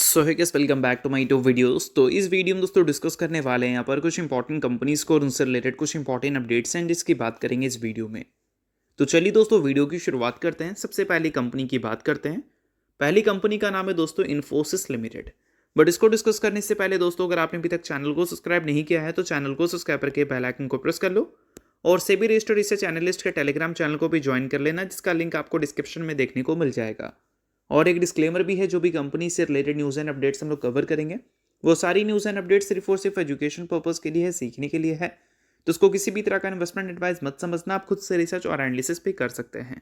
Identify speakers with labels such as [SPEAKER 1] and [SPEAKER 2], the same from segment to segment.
[SPEAKER 1] So hi guys, welcome back to my to videos. तो इस video में दोस्तों डिस्कस करने वाले हैं यहाँ पर कुछ इंपॉर्टेंट कंपनीज को और उनसे रिलेटेड कुछ इंपॉर्टेंट अपडेट्स हैं जिसकी बात करेंगे इस वीडियो में। तो चलिए दोस्तों वीडियो की शुरुआत करते हैं। सबसे पहली कंपनी की बात करते हैं। पहली कंपनी का नाम है दोस्तों इन्फोसिस लिमिटेड। बट इसको डिस्कस करने से पहले दोस्तों, अगर आपने अभी तक चैनल को सब्सक्राइब नहीं किया है तो चैनल को सब्सक्राइब करके बेल आइकन को प्रेस कर लो और सेबी रजिस्टर्ड रिसर्च एनालिस्ट के टेलीग्राम चैनल को भी ज्वाइन कर लेना, जिसका लिंक आपको डिस्क्रिप्शन में देखने को मिल जाएगा। और एक डिस्क्लेमर भी है, जो भी कंपनी से रिलेटेड न्यूज़ एंड अपडेट्स हम लोग कवर करेंगे वो सारी न्यूज़ एंड अपडेट्स सिर्फ और सिर्फ एजुकेशन पर्पस के लिए है, सीखने के लिए है। तो उसको किसी भी तरह का इन्वेस्टमेंट एडवाइस मत समझना, आप खुद से रिसर्च और एनालिसिस भी कर सकते हैं।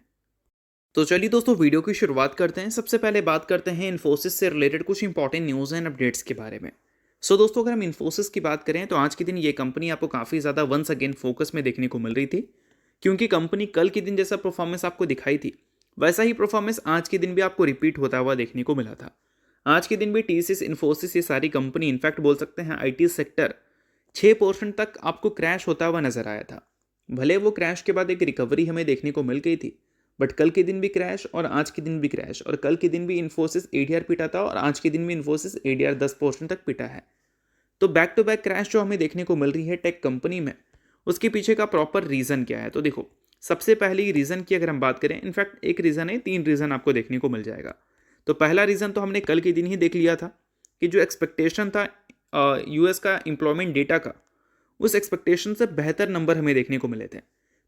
[SPEAKER 1] तो चलिए दोस्तों वीडियो की शुरुआत करते हैं। सबसे पहले बात करते हैं इन्फोसिस से रिलेटेड कुछ इंपॉर्टेंट न्यूज़ एंड अपडेट्स के बारे में। दोस्तों, अगर हम इन्फोसिस की बात करें तो आज के दिन ये कंपनी आपको काफ़ी ज़्यादा वंस अगेन फोकस में देखने को मिल रही थी, क्योंकि कंपनी कल के दिन जैसा परफॉर्मेंस आपको दिखाई थी वैसा ही परफॉर्मेंस आज के दिन भी आपको रिपीट होता हुआ देखने को मिला था। आज के दिन भी टीसीएस, इन्फोसिस, ये सारी कंपनी, इनफैक्ट बोल सकते हैं आईटी सेक्टर 6% तक आपको क्रैश होता हुआ नजर आया था। भले वो क्रैश के बाद एक रिकवरी हमें देखने को मिल गई थी, बट कल के दिन भी क्रैश और आज के दिन भी क्रैश, और कल के दिन भी इन्फोसिस एडीआर पिटा था और आज के दिन भी इन्फोसिस एडीआर 10% तक पिटा है। तो बैक टू बैक क्रैश जो हमें देखने को मिल रही है टेक कंपनी में, उसके पीछे का प्रॉपर रीज़न क्या है? तो देखो, सबसे पहले रीज़न की अगर हम बात करें, इनफैक्ट एक रीज़न है, 3 रीज़न आपको देखने को मिल जाएगा। तो पहला रीज़न तो हमने कल के दिन ही देख लिया था कि जो एक्सपेक्टेशन था यूएस का एम्प्लॉयमेंट डेटा का, उस एक्सपेक्टेशन से बेहतर नंबर हमें देखने को मिले थे।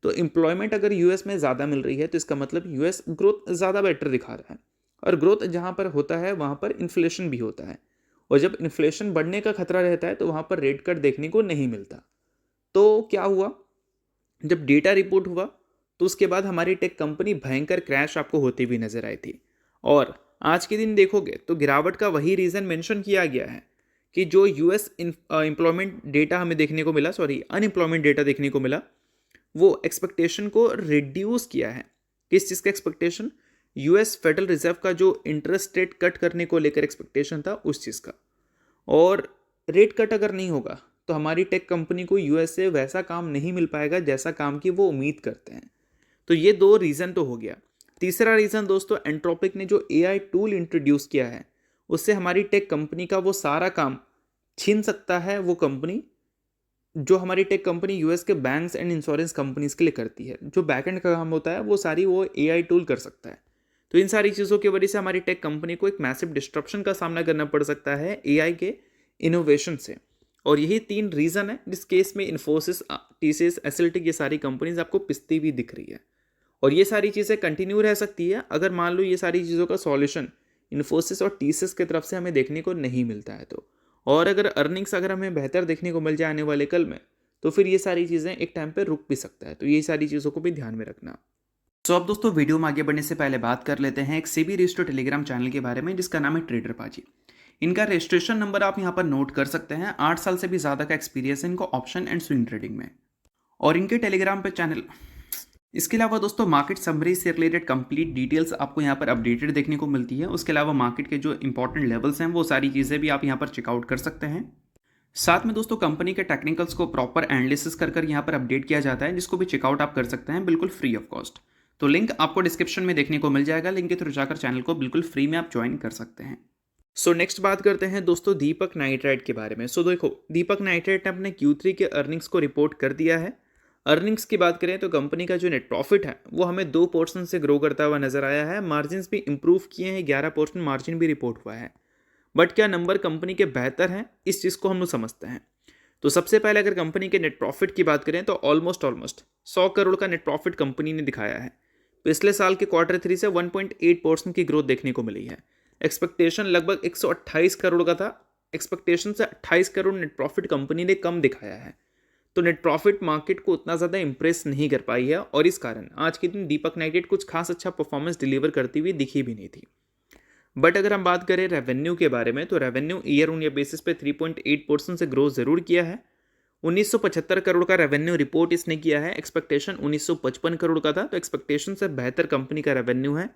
[SPEAKER 1] तो एम्प्लॉयमेंट अगर यूएस में ज़्यादा मिल रही है तो इसका मतलब यूएस ग्रोथ ज़्यादा बेटर दिखा रहा है, और ग्रोथ जहाँ पर होता है वहाँ पर इन्फ्लेशन भी होता है, और जब इन्फ्लेशन बढ़ने का खतरा रहता है तो वहाँ पर रेट कट देखने को नहीं मिलता। तो क्या हुआ, जब डेटा रिपोर्ट हुआ तो उसके बाद हमारी टेक कंपनी भयंकर क्रैश आपको होती हुई नजर आई थी। और आज के दिन देखोगे तो गिरावट का वही रीज़न मेंशन किया गया है कि जो यूएस एम्प्लॉयमेंट डेटा हमें देखने को मिला, अनएम्प्लॉयमेंट डेटा देखने को मिला, वो एक्सपेक्टेशन को रिड्यूस किया है। किस चीज़ का एक्सपेक्टेशन? यूएस फेडरल रिजर्व का जो इंटरेस्ट रेट कट करने को लेकर एक्सपेक्टेशन था, उस चीज़ का। और रेट कट अगर नहीं होगा तो हमारी टेक कंपनी को यूएस से वैसा काम नहीं मिल पाएगा जैसा काम की वो उम्मीद करते हैं। तो ये 2 रीज़न तो हो गया। तीसरा रीज़न दोस्तों, एंट्रोपिक ने जो एआई टूल इंट्रोड्यूस किया है, उससे हमारी टेक कंपनी का वो सारा काम छीन सकता है। वो कंपनी जो हमारी टेक कंपनी यूएस के बैंक्स एंड इंश्योरेंस कंपनीज के लिए करती है, जो बैकएंड का काम होता है वो सारी वो एआई टूल कर सकता है। तो इन सारी चीज़ों की वजह से हमारी टेक कंपनी को एक मैसिव डिस्ट्रप्शन का सामना करना पड़ सकता है एआई के इनोवेशन से। और यही 3 रीज़न है जिस केस में इन्फोसिस, टीसीएस, एसएलटी, ये सारी कंपनीज आपको पिसती हुई दिख रही है। और ये सारी चीज़ें कंटिन्यू रह सकती है अगर मान लो ये सारी चीज़ों का सॉल्यूशन इन्फोसिस और टीसीएस की तरफ से हमें देखने को नहीं मिलता है तो। और अगर अर्निंग्स अगर हमें बेहतर देखने को मिल जाए आने वाले कल में, तो फिर ये सारी चीज़ें एक टाइम पे रुक भी सकता है। तो ये सारी चीज़ों को भी ध्यान में रखना। अब दोस्तों वीडियो में आगे बढ़ने से पहले बात कर लेते हैं एक सेबी रजिस्टर्ड टेलीग्राम चैनल के बारे में, जिसका नाम है ट्रेडर पाजी। इनका रजिस्ट्रेशन नंबर आप यहाँ पर नोट कर सकते हैं। 8 साल से भी ज़्यादा का एक्सपीरियंस है इनको ऑप्शन एंड स्विंग ट्रेडिंग में। और इनके टेलीग्राम पे चैनल, इसके अलावा दोस्तों मार्केट समरी से रिलेटेड कंप्लीट डिटेल्स आपको यहाँ पर अपडेटेड देखने को मिलती है। उसके अलावा मार्केट के जो इंपॉर्टेंट लेवल्स हैं वो सारी चीज़ें भी आप यहाँ पर चेकआउट कर सकते हैं। साथ में दोस्तों कंपनी के टेक्निकल्स को प्रॉपर एनालिसिस कर यहाँ पर अपडेट किया जाता है, जिसको भी चेकआउट आप कर सकते हैं बिल्कुल फ्री ऑफ कॉस्ट। तो लिंक आपको डिस्क्रिप्शन में देखने को मिल जाएगा, लिंक के थ्रू जाकर चैनल को बिल्कुल फ्री में आप ज्वाइन कर सकते हैं। नेक्स्ट बात करते हैं दोस्तों दीपक नाइट्राइट के बारे में। देखो, दीपक नाइट्राइट ने अपने Q3 के अर्निंग्स को रिपोर्ट कर दिया है। अर्निंग्स की बात करें तो कंपनी का जो नेट प्रॉफिट है वो हमें 2% से ग्रो करता हुआ नजर आया है। मार्जिन भी इंप्रूव किए हैं, 11% मार्जिन भी रिपोर्ट हुआ है। बट क्या नंबर कंपनी के बेहतर हैं, इस चीज़ को हम लोग समझते हैं। तो सबसे पहले अगर कंपनी के नेट प्रॉफिट की बात करें तो ऑलमोस्ट 100 करोड़ का नेट प्रॉफिट कंपनी ने दिखाया है। पिछले साल के Q3 से 1.8% की ग्रोथ देखने को मिली है। एक्सपेक्टेशन लगभग 128 करोड़ का था, एक्सपेक्टेशन से 28 करोड़ नेट प्रॉफिट कंपनी ने कम दिखाया है। तो नेट प्रॉफिट मार्केट को उतना ज़्यादा इंप्रेस नहीं कर पाई है, और इस कारण आज के दिन दीपक नाइट्राइट कुछ खास अच्छा परफॉर्मेंस डिलीवर करती हुई दिखी भी नहीं थी। बट अगर हम बात करें रेवेन्यू के बारे में, तो revenue year on year basis पे 3.8% से ग्रोथ जरूर किया है। 1975 करोड़ का रेवेन्यू रिपोर्ट इसने किया है। एक्सपेक्टेशन 1955 करोड़ का था, तो एक्सपेक्टेशन से बेहतर कंपनी का रेवेन्यू है,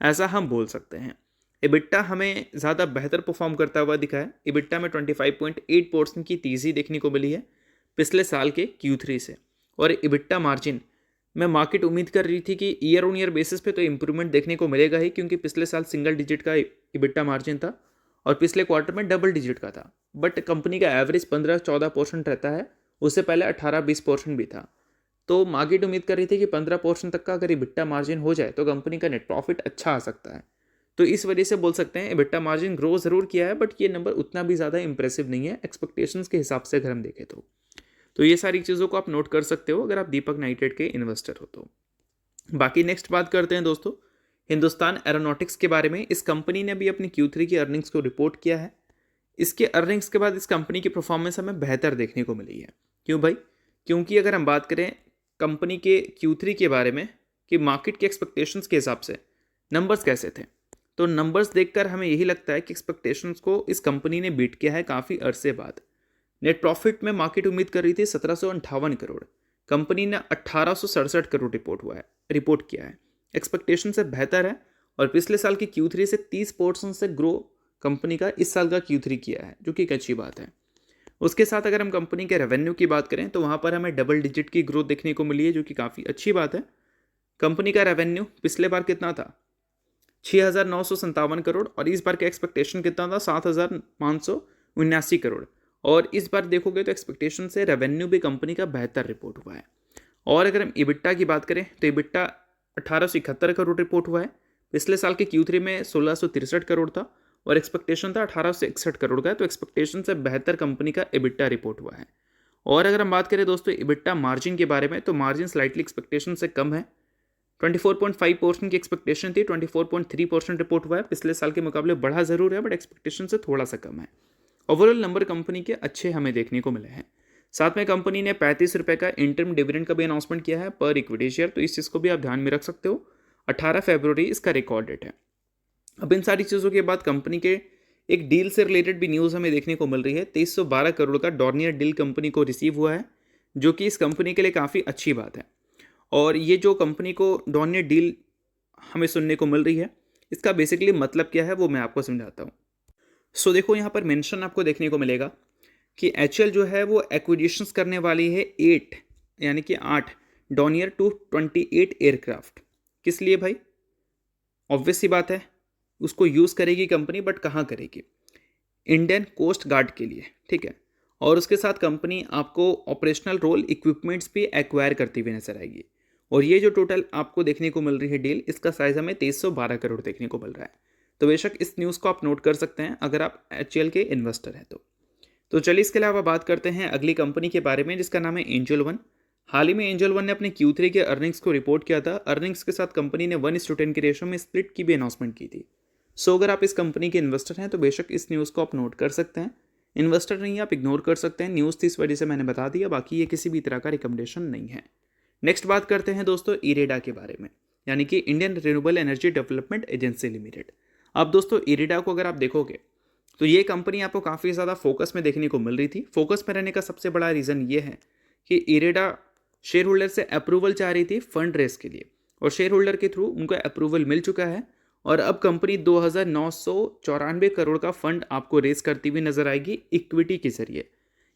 [SPEAKER 1] ऐसा हम बोल सकते हैं। इबिट्टा हमें ज़्यादा बेहतर परफॉर्म करता हुआ दिखा है। इबिट्टा में 25.8% की तेज़ी देखने को मिली है पिछले साल के Q3 से। और इबिट्टा मार्जिन में मार्केट उम्मीद कर रही थी कि ईयर ऑन ईयर बेसिस पे तो इम्प्रूवमेंट देखने को मिलेगा ही, क्योंकि पिछले साल सिंगल डिजिट का इबिट्टा मार्जिन था और पिछले क्वार्टर में डबल डिजिट का था, बट कंपनी का एवरेज 15-14% रहता है, उससे पहले 18-20% भी था। तो मार्केट उम्मीद कर रही थी कि 15% तक का अगर EBITDA मार्जिन हो जाए तो कंपनी का नेट प्रॉफिट अच्छा आ सकता है। तो इस वजह से बोल सकते हैं EBITDA मार्जिन ग्रो ज़रूर किया है, बट ये नंबर उतना भी ज़्यादा इंप्रेसिव नहीं है एक्सपेक्टेशंस के हिसाब से अगर हम देखें तो ये सारी चीज़ों को आप नोट कर सकते हो अगर आप दीपक नाइट्रेट के इन्वेस्टर हो तो। बाकी नेक्स्ट बात करते हैं दोस्तों हिंदुस्तान एरोनॉटिक्स के बारे में। इस कंपनी ने भी अपनी Q3 की अर्निंग्स को रिपोर्ट किया है। इसके अर्निंग्स के बाद इस कंपनी की परफॉर्मेंस हमें बेहतर देखने को मिली है। क्यों भाई? क्योंकि अगर हम बात करें कंपनी के Q3 के बारे में कि मार्केट के एक्सपेक्टेशंस के हिसाब से नंबर्स कैसे थे, तो नंबर्स देखकर हमें यही लगता है कि एक्सपेक्टेशंस को इस कंपनी ने बीट किया है काफ़ी अरसे बाद। नेट प्रॉफिट में मार्केट उम्मीद कर रही थी 1758 करोड़, कंपनी ने 1867 करोड़ रिपोर्ट किया है। एक्सपेक्टेशन से बेहतर है और पिछले साल की Q3 से 30% से ग्रो कंपनी का इस साल का Q3 किया है, जो कि एक अच्छी बात है। उसके साथ अगर हम कंपनी के रेवेन्यू की बात करें तो वहाँ पर हमें डबल डिजिट की ग्रोथ देखने को मिली है, जो कि काफ़ी अच्छी बात है। कंपनी का रेवेन्यू पिछले बार कितना था? 6,957 करोड़ और इस बार का एक्सपेक्टेशन कितना था? 7,579 करोड़। और इस बार देखोगे तो एक्सपेक्टेशन से रेवेन्यू भी कंपनी का बेहतर रिपोर्ट हुआ है। और अगर हम EBITDA की बात करें तो EBITDA 1871 करोड़ रिपोर्ट हुआ है। पिछले साल के Q3 में 1663 करोड़ था और एक्सपेक्टेशन था 1861 करोड़ का, तो एक्सपेक्टेशन से बेहतर कंपनी का EBITDA रिपोर्ट हुआ है। और अगर हम बात करें दोस्तों EBITDA मार्जिन के बारे में तो मार्जिन स्लाइटली एक्सपेक्टेशन से कम है। 24.5% की एक्सपेक्टेशन थी, 24.3% रिपोर्ट हुआ है। पिछले साल के मुकाबले बढ़ा जरूर है बट एक्सपेक्टेशन से थोड़ा सा कम है। ओवरऑल नंबर कंपनी के अच्छे हमें देखने को मिले हैं। साथ में कंपनी ने 35 रुपये का इंटरम डिविडेंड का भी अनाउंसमेंट किया है पर इक्विटी शेयर, तो इस चीज़ को भी आप ध्यान में रख सकते हो। 18 फरवरी इसका रिकॉर्ड डेट है। अब इन सारी चीज़ों के बाद कंपनी के एक डील से रिलेटेड भी न्यूज़ हमें देखने को मिल रही है। 2312 करोड़ का डॉर्नियर डील कंपनी को रिसीव हुआ है, जो कि इस कंपनी के लिए काफ़ी अच्छी बात है। और ये जो कंपनी को डॉर्नियर डील हमें सुनने को मिल रही है, इसका बेसिकली मतलब क्या है वो मैं आपको समझाता हूँ। सो देखो यहाँ पर मेंशन आपको देखने को मिलेगा कि HL जो है वो एक्विजिशंस करने वाली है 8 यानी कि 8 डॉर्नियर 228 एयरक्राफ्ट। किस लिए भाई? ऑब्वियस सी बात है, उसको यूज़ करेगी कंपनी, बट कहाँ करेगी? इंडियन कोस्ट गार्ड के लिए, ठीक है। और उसके साथ कंपनी आपको ऑपरेशनल रोल इक्विपमेंट्स भी एक्वायर करती हुई नजर आएगी। और ये जो टोटल आपको देखने को मिल रही है डील, इसका साइज हमें 2312 करोड़ देखने को मिल रहा है। तो बेशक इस न्यूज़ को आप नोट कर सकते हैं अगर आप HL के इन्वेस्टर हैं तो चलिए इसके अलावा बात करते हैं अगली कंपनी के बारे में जिसका नाम है एंजल वन। हाल ही में एंजल वन ने अपने Q3 के अर्निंग्स को रिपोर्ट किया था। अर्निंग्स के साथ कंपनी ने 1:10 की रेशो में स्प्लिट की भी अनाउंसमेंट की थी। सो अगर आप इस कंपनी के इन्वेस्टर हैं तो बेशक इस न्यूज़ को आप नोट कर सकते हैं। इन्वेस्टर नहीं आप इग्नोर कर सकते हैं, न्यूज़ थी इस वजह से मैंने बता दिया, बाकी ये किसी भी तरह का रिकमेंडेशन नहीं है। नेक्स्ट बात करते हैं दोस्तों इरेडा के बारे में, यानी कि Indian renewable energy development agency limited. अब दोस्तों इरेडा को अगर आप देखोगे तो ये कंपनी आपको काफ़ी ज़्यादा फोकस में देखने को मिल रही थी। फोकस में रहने का सबसे बड़ा रीज़न ये है कि इरेडा शेयर होल्डर से अप्रूवल चाह रही थी फंड रेस के लिए, और शेयर होल्डर के थ्रू उनको अप्रूवल मिल चुका है। और अब कंपनी 2994 करोड़ का फंड आपको रेस करती हुई नजर आएगी इक्विटी के जरिए।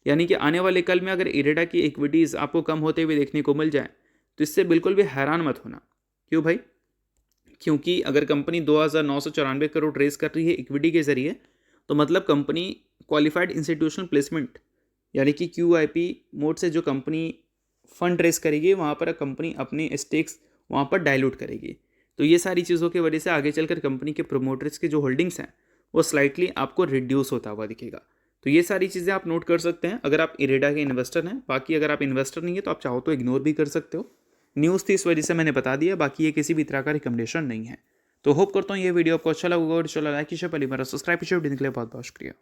[SPEAKER 1] यानी कि आने वाले कल में अगर इरेडा की इक्विटीज़ आपको कम होते हुए देखने को मिल जाए तो इससे बिल्कुल भी हैरान मत होना। क्यों भाई? क्योंकि अगर कंपनी 2994 करोड़ रेस कर रही है इक्विटी के जरिए तो मतलब कंपनी क्वालिफाइड इंस्टीट्यूशनल प्लेसमेंट यानी कि QIP मोड से जो कंपनी फंड रेस करेगी वहाँ पर कंपनी अपने स्टेक्स वहाँ पर डाइल्यूट करेगी। तो ये सारी चीज़ों की वजह से आगे चलकर कंपनी के प्रोमोटर्स के जो होल्डिंग्स हैं वो स्लाइटली आपको रिड्यूस होता हुआ दिखेगा। तो ये सारी चीज़ें आप नोट कर सकते हैं अगर आप इरेडा के इन्वेस्टर हैं। बाकी अगर आप इन्वेस्टर नहीं है तो आप चाहो तो इग्नोर भी कर सकते हो। न्यूज़ थी इस वजह से मैंने बता दिया, बाकी ये किसी भी तरह का रिकमेंडेशन नहीं है। तो होप करता हूँ ये वीडियो आपको अच्छा लगा होगा और चलो लाइक कीजिए, पहली बार सब्सक्राइब कीजिए। वीडियो के लिए बहुत बहुत शुक्रिया।